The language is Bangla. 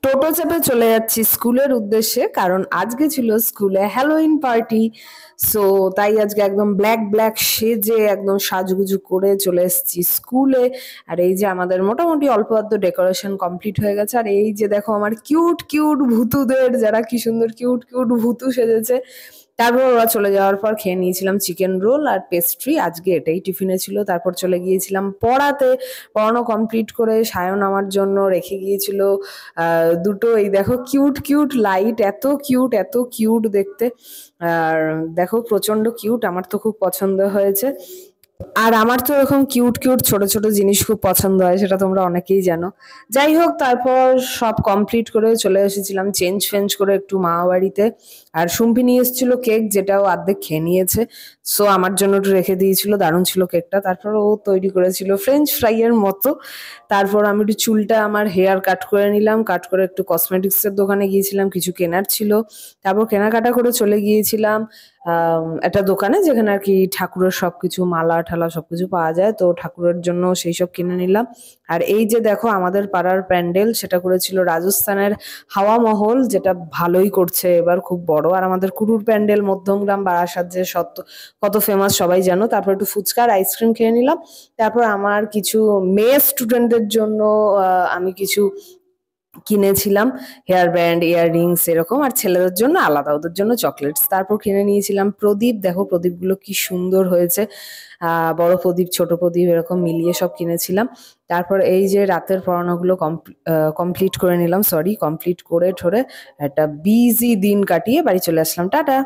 টোটো চেপে চলে যাচ্ছি স্কুলের উদ্দেশ্যে, কারণ আজকে ছিল স্কুলে হ্যালোইন পার্টি। সো তাই আজকে একদম ব্ল্যাক ব্ল্যাক সেজে একদম সাজুগুজু করে চলে এসেছি স্কুলে। আর এই যে আমাদের মোটামুটি অল্প আধটু ডেকোরেশন কমপ্লিট হয়ে গেছে। আর এই যে দেখো আমার কিউট কিউট ভূতুদের, যারা কি সুন্দর কিউট কিউট ভূতু সেজেছে। তারপর ওরা চলে যাওয়ার পর খেয়ে নিয়েছিলাম চিকেন রোল আর পেস্ট্রি, আজকে এটাই টিফিনে ছিল। তারপর চলে গিয়েছিলাম পড়াতে। পড়ানো কমপ্লিট করে সায়ন আমার জন্য রেখে গিয়েছিল দুটো, এই দেখো কিউট কিউট লাইট, এত কিউট দেখতে। আর দেখো প্রচন্ড কিউট, আমার তো খুব পছন্দ হয়েছে। আর আমার তো এরকম কিউট কিউট ছোট ছোট জিনিস খুব পছন্দ হয়, সেটা তোমরা অনেকেই জানো। যাই হোক, তারপর সব কমপ্লিট করে চলে এসেছিলাম চেঞ্জ ফেঞ্জ করে একটু মামা বাড়িতে। আর সুম্পি নিয়ে এসেছিল কেক, যেটাও অর্ধেক খেয়ে নিয়েছে। সো আমার জন্য একটু রেখে দিয়েছিল, দারুণ ছিল কেকটা। তারপর ও তৈরি করেছিল ফ্রেঞ্চ ফ্রাই এর মতো। তারপর আমি একটু চুলটা আমার হেয়ার কাট করে নিলাম, কাট করে একটু কসমেটিক্সের দোকানে গিয়েছিলাম, কিছু কেনার ছিল। তারপর কেনাকাটা করে চলে গিয়েছিলাম একটা দোকানে, যেখানে আর কি ঠাকুরের সবকিছু মালা ঠালা সবকিছু পাওয়া যায়, তো ঠাকুরের জন্য সেই সব কিনে নিলাম। আর এই যে দেখো আমাদের পাড়ার প্যান্ডেল, সেটা করেছিল রাজস্থানের হাওয়া মহল, যেটা ভালোই করছে এবার, খুব বড়। আর আমাদের কুরুর প্যান্ডেল মধ্যমগ্রাম বারাসাত যে কত ফেমাস সবাই জানো। তারপর একটু ফুচকা আর আইসক্রিম খেয়ে নিলাম। তারপর আমার কিছু মেয়ে স্টুডেন্টদের জন্য আমি কিছু কিনেছিলাম, হেয়ার ব্যান্ড, ইয়াররিংস এরকম। আর ছেলেদের জন্য আলাদা, ওদের জন্য চকলেটস। তারপর কিনে নিয়েছিলাম প্রদীপ, দেখো প্রদীপগুলো কি সুন্দর হয়েছে। বড় প্রদীপ ছোট প্রদীপ এরকম মিলিয়ে সব কিনেছিলাম। তারপর এই যে রাতের পড়ানোগুলো কমপ্লিট করে নিলাম, কমপ্লিট করে ঠোরে একটা বিজি দিন কাটিয়ে বাড়ি চলে আসলাম। টাটা।